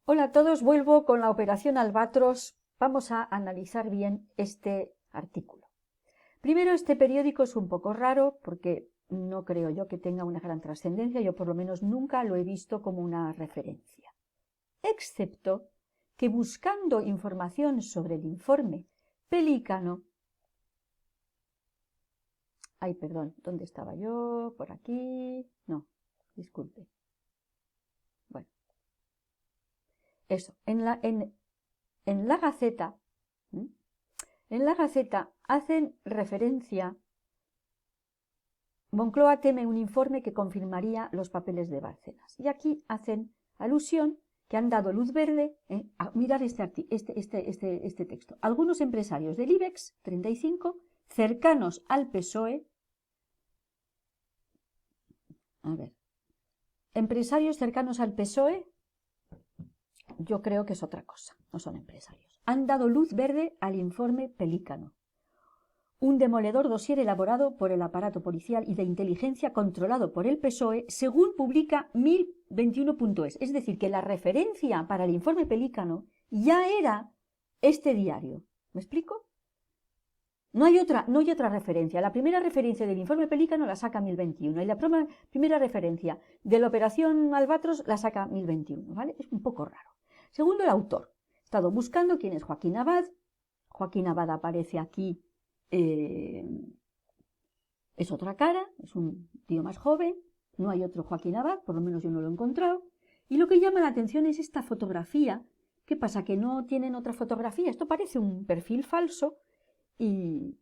Hola a todos, vuelvo con la operación Albatros. Vamos a analizar bien este artículo. Primero, este periódico es un poco raro porque no creo yo que tenga una gran trascendencia, yo por lo menos nunca lo he visto como una referencia. Excepto que buscando información sobre el informe Pelícano... Ay, perdón, ¿dónde estaba yo? Por aquí... No, disculpe. Bueno, eso, en la Gaceta, ¿m? En la Gaceta hacen referencia, Moncloa teme un informe que confirmaría los papeles de Bárcenas. Y aquí hacen alusión que han dado luz verde, a mirar este texto. Algunos empresarios del IBEX 35, cercanos al PSOE, empresarios cercanos al PSOE, yo creo que es otra cosa, no son empresarios. Han dado luz verde al informe Pelícano, un demoledor dossier elaborado por el aparato policial y de inteligencia controlado por el PSOE, según publica 1021.es. Es decir, que la referencia para el informe Pelícano ya era este diario. ¿Me explico? No hay otra referencia. La primera referencia del informe Pelícano la saca 1021 y la primera referencia de la operación Albatros la saca 1021, ¿vale? Es un poco raro. Segundo, el autor. He estado buscando quién es Joaquín Abad. Joaquín Abad aparece aquí. Es otra cara, es un tío más joven, no hay otro Joaquín Abad, por lo menos yo no lo he encontrado, y lo que llama la atención es esta fotografía. ¿Qué pasa? Que no tienen otra fotografía, esto parece un perfil falso, y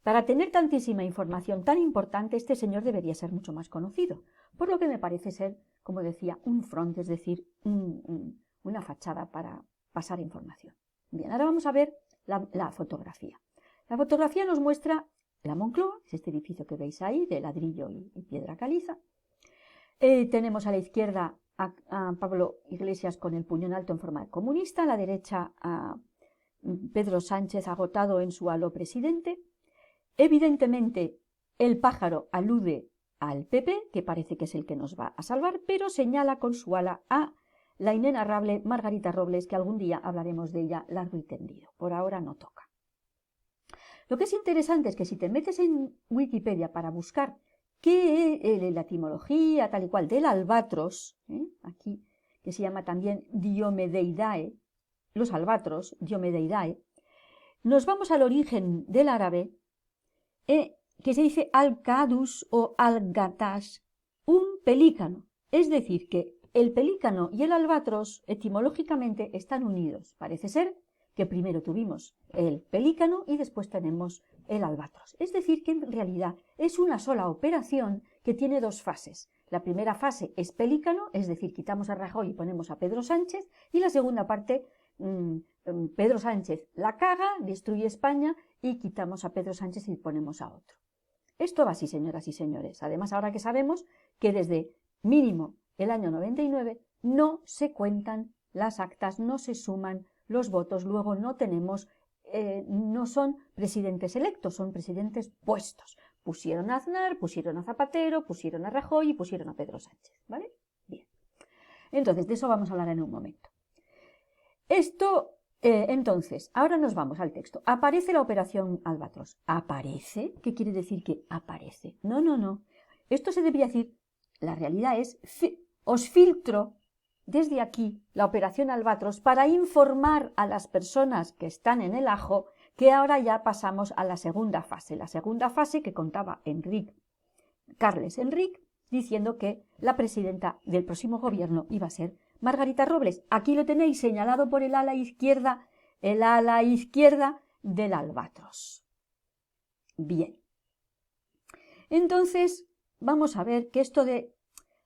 para tener tantísima información tan importante, este señor debería ser mucho más conocido, por lo que me parece ser, como decía, un front, es decir, una fachada para pasar información. Bien, ahora vamos a ver la fotografía. La fotografía nos muestra la Moncloa, es este edificio que veis ahí, de ladrillo y piedra caliza. Tenemos a la izquierda a Pablo Iglesias con el puño en alto en forma de comunista, a la derecha a Pedro Sánchez agotado en su halo presidente. Evidentemente, el pájaro alude al PP, que parece que es el que nos va a salvar, pero señala con su ala a la inenarrable Margarita Robles, que algún día hablaremos de ella largo y tendido. Por ahora no toca. Lo que es interesante es que si te metes en Wikipedia para buscar qué es la etimología tal y cual del albatros, aquí que se llama también Diomedeidae, los albatros, Diomedeidae, nos vamos al origen del árabe, que se dice al-kadus o al-gatash, un pelícano. Es decir, que el pelícano y el albatros etimológicamente están unidos. Parece ser que primero tuvimos el pelícano y después tenemos el albatros. Es decir, que en realidad es una sola operación que tiene dos fases. La primera fase es pelícano, es decir, quitamos a Rajoy y ponemos a Pedro Sánchez, y la segunda parte, Pedro Sánchez la caga, destruye España y quitamos a Pedro Sánchez y ponemos a otro. Esto va así, señoras y señores. Además, ahora que sabemos que desde mínimo el año 99 no se cuentan las actas, no se suman los votos, luego no tenemos, no son presidentes electos, son presidentes puestos. Pusieron a Aznar, pusieron a Zapatero, pusieron a Rajoy y pusieron a Pedro Sánchez, ¿vale? Bien. Entonces, de eso vamos a hablar en un momento. Entonces, ahora nos vamos al texto. Aparece la operación Albatros. ¿Aparece? ¿Qué quiere decir que aparece? No, no, no. Esto se debería decir, la realidad es, os filtro desde aquí la operación Albatros para informar a las personas que están en el ajo que ahora ya pasamos a la segunda fase. La segunda fase que contaba Carles Enric, diciendo que la presidenta del próximo gobierno iba a ser Margarita Robles. Aquí lo tenéis señalado por el ala izquierda del albatros. Bien. Entonces, vamos a ver que esto de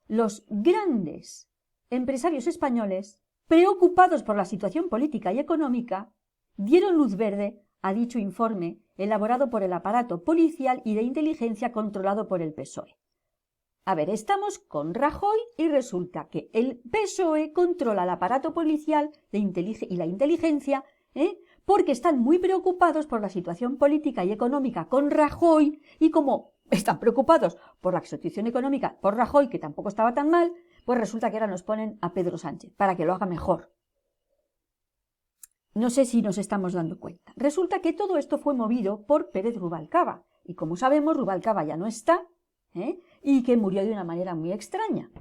los grandes empresarios españoles, preocupados por la situación política y económica, dieron luz verde a dicho informe elaborado por el aparato policial y de inteligencia controlado por el PSOE. A ver, estamos con Rajoy y resulta que el PSOE controla el aparato policial y la inteligencia, porque están muy preocupados por la situación política y económica con Rajoy, y como están preocupados por la situación económica por Rajoy, que tampoco estaba tan mal, pues resulta que ahora nos ponen a Pedro Sánchez para que lo haga mejor. no sé si nos estamos dando cuenta. Resulta que todo esto fue movido por Pérez Rubalcaba. Y como sabemos, Rubalcaba ya no está, y que murió de una manera muy extraña.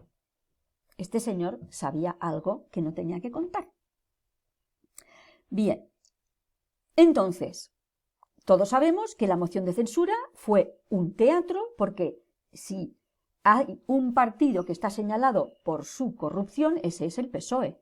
Este señor sabía algo que no tenía que contar. Bien, entonces, todos sabemos que la moción de censura fue un teatro, porque si hay un partido que está señalado por su corrupción, ese es el PSOE,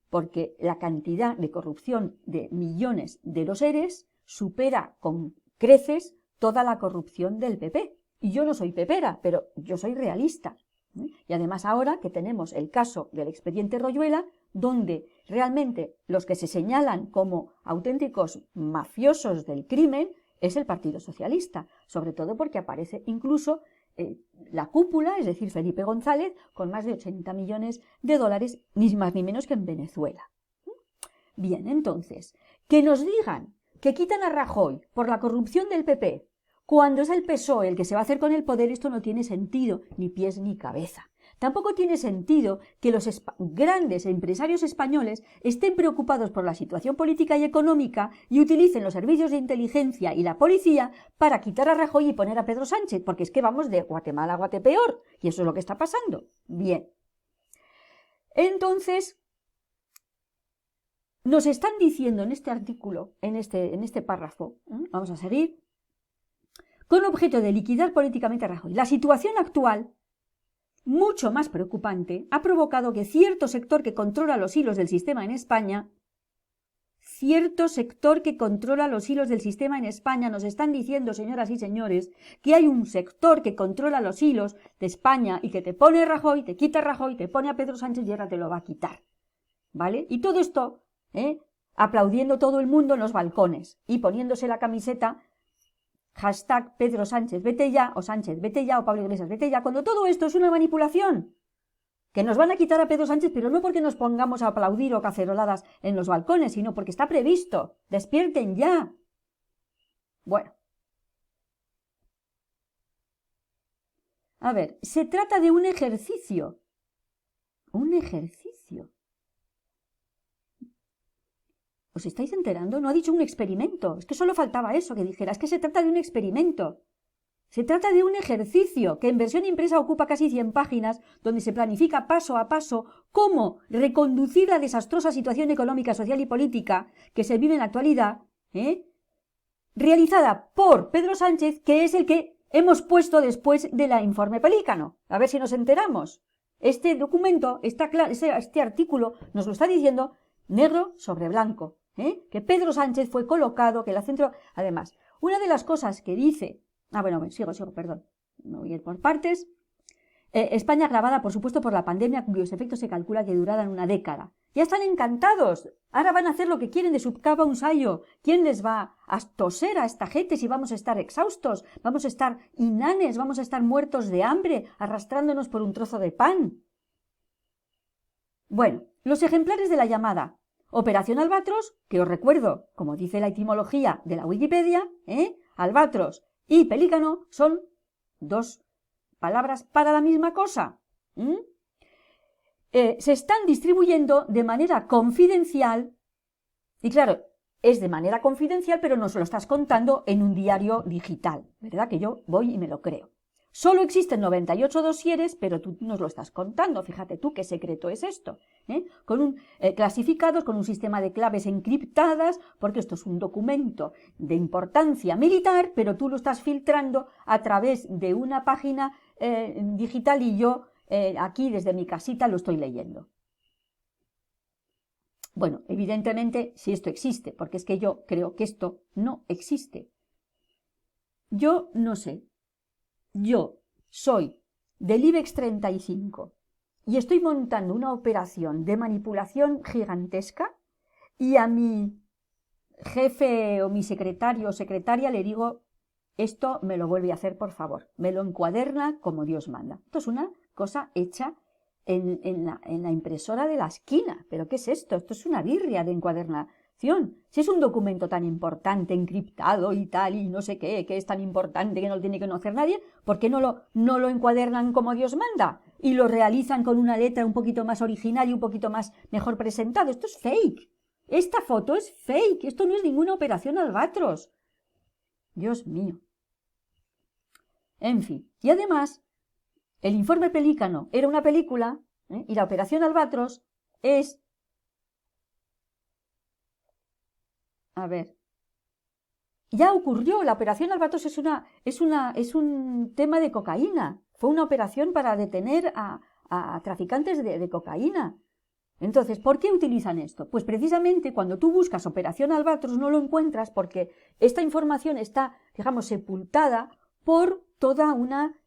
porque la cantidad de corrupción de millones de los seres supera con creces toda la corrupción del PP. Y yo no soy pepera, pero yo soy realista. Y además ahora que tenemos el caso del expediente Royuela, donde realmente los que se señalan como auténticos mafiosos del crimen es el Partido Socialista, sobre todo porque aparece incluso la cúpula, es decir, Felipe González, con más de 80 millones de dólares, ni más ni menos que en Venezuela. Bien, entonces, que nos digan que quitan a Rajoy por la corrupción del PP, cuando es el PSOE el que se va a hacer con el poder, esto no tiene sentido, ni pies ni cabeza. Tampoco tiene sentido que los grandes empresarios españoles estén preocupados por la situación política y económica y utilicen los servicios de inteligencia y la policía para quitar a Rajoy y poner a Pedro Sánchez, porque es que vamos de Guatemala a Guatepeor, y eso es lo que está pasando. Bien. Entonces, nos están diciendo en este artículo, en este párrafo, vamos a seguir, con objeto de liquidar políticamente a Rajoy. La situación actual, mucho más preocupante, ha provocado que cierto sector que controla los hilos del sistema en España, nos están diciendo, señoras y señores, que hay un sector que controla los hilos de España y que te pone Rajoy, te quita Rajoy, te pone a Pedro Sánchez y ahora te lo va a quitar. ¿Vale? Y todo esto, aplaudiendo todo el mundo en los balcones y poniéndose la camiseta hashtag Pedro Sánchez vete ya, o Sánchez vete ya, o Pablo Iglesias vete ya, cuando todo esto es una manipulación. Que nos van a quitar a Pedro Sánchez, pero no porque nos pongamos a aplaudir o caceroladas en los balcones, sino porque está previsto. ¡Despierten ya! Bueno. A ver, se trata de un ejercicio. Un ejercicio. ¿Os estáis enterando? No ha dicho un experimento. Es que solo faltaba eso, que dijera. Es que se trata de un experimento. Se trata de un ejercicio que en versión impresa ocupa casi 100 páginas, donde se planifica paso a paso cómo reconducir la desastrosa situación económica, social y política que se vive en la actualidad, realizada por Pedro Sánchez, que es el que hemos puesto después de la informe Pelícano. A ver si nos enteramos. Este documento, este artículo nos lo está diciendo negro sobre blanco, que Pedro Sánchez fue colocado, que el centro... Además, una de las cosas que dice... sigo, perdón. Me voy a ir por partes. España agravada, por supuesto, por la pandemia, cuyos efectos se calcula que durarán una década. Ya están encantados. Ahora van a hacer lo que quieren de su capa un sayo. ¿Quién les va a toser a esta gente si vamos a estar exhaustos? Vamos a estar inanes, vamos a estar muertos de hambre, arrastrándonos por un trozo de pan. Bueno, los ejemplares de la llamada Operación Albatros, que os recuerdo, como dice la etimología de la Wikipedia, Albatros y pelícano son dos palabras para la misma cosa. Se están distribuyendo de manera confidencial, y claro, es de manera confidencial, pero nos lo estás contando en un diario digital, ¿verdad? Que yo voy y me lo creo. Solo existen 98 dosieres, pero tú nos lo estás contando. Fíjate tú qué secreto es esto. Clasificados con un sistema de claves encriptadas, porque esto es un documento de importancia militar, pero tú lo estás filtrando a través de una página digital y yo aquí desde mi casita lo estoy leyendo. Bueno, evidentemente si esto existe, porque es que yo creo que esto no existe. Yo no sé. Yo soy del IBEX 35 y estoy montando una operación de manipulación gigantesca y a mi jefe o mi secretario o secretaria le digo, esto me lo vuelve a hacer, por favor, me lo encuaderna como Dios manda. Esto es una cosa hecha en la impresora de la esquina. ¿Pero qué es esto? Esto es una birria de encuadernación. Si es un documento tan importante, encriptado y tal, y no sé qué, que es tan importante que no lo tiene que conocer nadie, ¿por qué no lo encuadernan como Dios manda? Y lo realizan con una letra un poquito más original y un poquito más mejor presentado. Esto es fake. Esta foto es fake, esto no es ninguna operación Albatros. Dios mío. En fin, y además, el informe Pelícano era una película, y la operación Albatros es... A ver... Ya ocurrió, la operación Albatros es un tema de cocaína. Fue una operación para detener a traficantes de cocaína. Entonces, ¿por qué utilizan esto? Pues precisamente cuando tú buscas Operación Albatros no lo encuentras porque esta información está, digamos, sepultada por toda una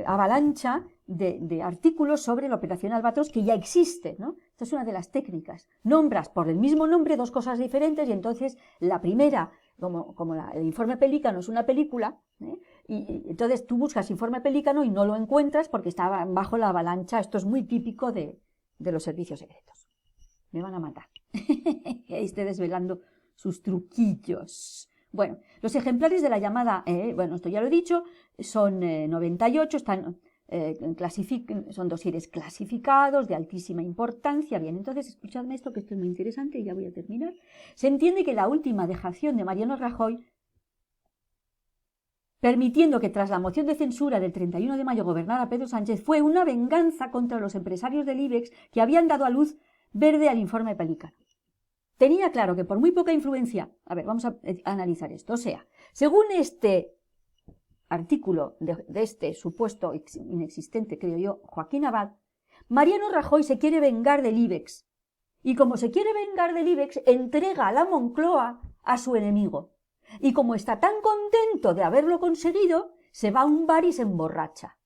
avalancha de artículos sobre la Operación Albatros que ya existe, ¿no? Esta es una de las técnicas. Nombras por el mismo nombre dos cosas diferentes y entonces la primera, como el informe Pelícano es una película, y entonces tú buscas informe Pelícano y no lo encuentras porque está bajo la avalancha. Esto es muy típico de los servicios secretos. Me van a matar. Estoy desvelando sus truquillos. Bueno, los ejemplares de la llamada, bueno, esto ya lo he dicho, son 98, están, son dosieres clasificados de altísima importancia. Bien, entonces escuchadme esto, que esto es muy interesante y ya voy a terminar. Se entiende que la última dejación de Mariano Rajoy, permitiendo que tras la moción de censura del 31 de mayo gobernara Pedro Sánchez, fue una venganza contra los empresarios del IBEX que habían dado a luz verde al informe Pelícano. Tenía claro que por muy poca influencia... A ver, vamos a analizar esto. O sea, según este artículo de este supuesto inexistente, creo yo, Joaquín Abad, Mariano Rajoy se quiere vengar del IBEX. Y como se quiere vengar del IBEX, entrega a la Moncloa a su enemigo. Y como está tan contento de haberlo conseguido, se va a un bar y se emborracha.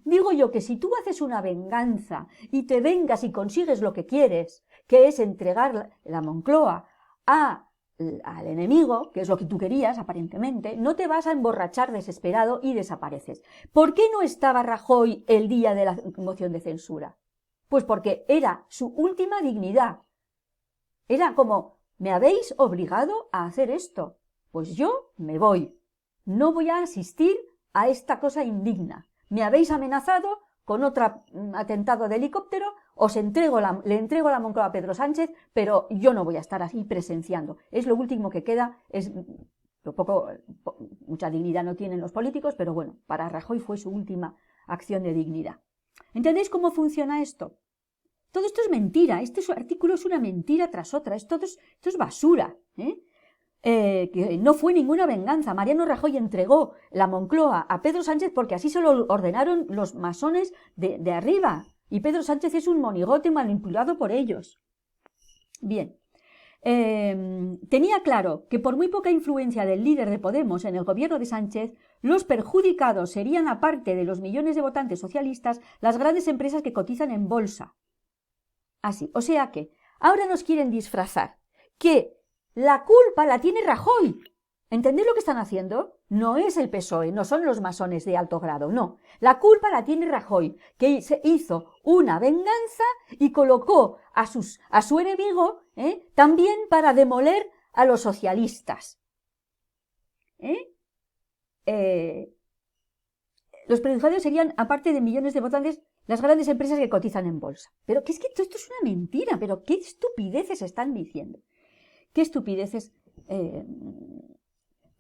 Digo yo que si tú haces una venganza y te vengas y consigues lo que quieres, que es entregar la Moncloa al enemigo, que es lo que tú querías aparentemente, no te vas a emborrachar desesperado y desapareces. ¿Por qué no estaba Rajoy el día de la moción de censura? Pues porque era su última dignidad. Era como, me habéis obligado a hacer esto. Pues yo me voy. No voy a asistir a esta cosa indigna. Me habéis amenazado con otro atentado de helicóptero, le entrego la Moncloa a Pedro Sánchez, pero yo no voy a estar así presenciando. Es lo último que queda, mucha dignidad no tienen los políticos, pero bueno, para Rajoy fue su última acción de dignidad. ¿Entendéis cómo funciona esto? Todo esto es mentira, este artículo es una mentira tras otra, esto es basura, que no fue ninguna venganza. Mariano Rajoy entregó la Moncloa a Pedro Sánchez porque así se lo ordenaron los masones de arriba. Y Pedro Sánchez es un monigote manipulado por ellos. Bien, tenía claro que por muy poca influencia del líder de Podemos en el gobierno de Sánchez, los perjudicados serían, aparte de los millones de votantes socialistas, las grandes empresas que cotizan en bolsa. Así, o sea que ahora nos quieren disfrazar que la culpa la tiene Rajoy. ¿Entendéis lo que están haciendo? No es el PSOE, no son los masones de alto grado, no. La culpa la tiene Rajoy, que se hizo una venganza y colocó a su enemigo también para demoler a los socialistas. Los perjudicados serían, aparte de millones de votantes, las grandes empresas que cotizan en bolsa. Pero que es que esto es una mentira, pero qué estupideces están diciendo. ¿Qué estupideces?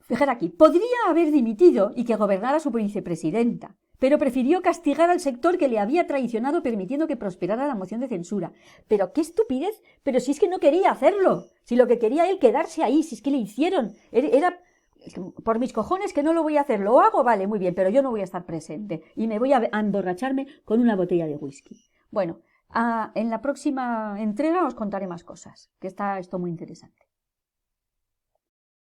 Fijar aquí, podría haber dimitido y que gobernara su vicepresidenta, pero prefirió castigar al sector que le había traicionado permitiendo que prosperara la moción de censura. Pero qué estupidez, pero si es que no quería hacerlo, si lo que quería él quedarse ahí, si es que le hicieron, era por mis cojones que no lo voy a hacer, lo hago, vale, muy bien, pero yo no voy a estar presente y me voy a emborracharme con una botella de whisky. Bueno, en la próxima entrega os contaré más cosas, que está esto muy interesante.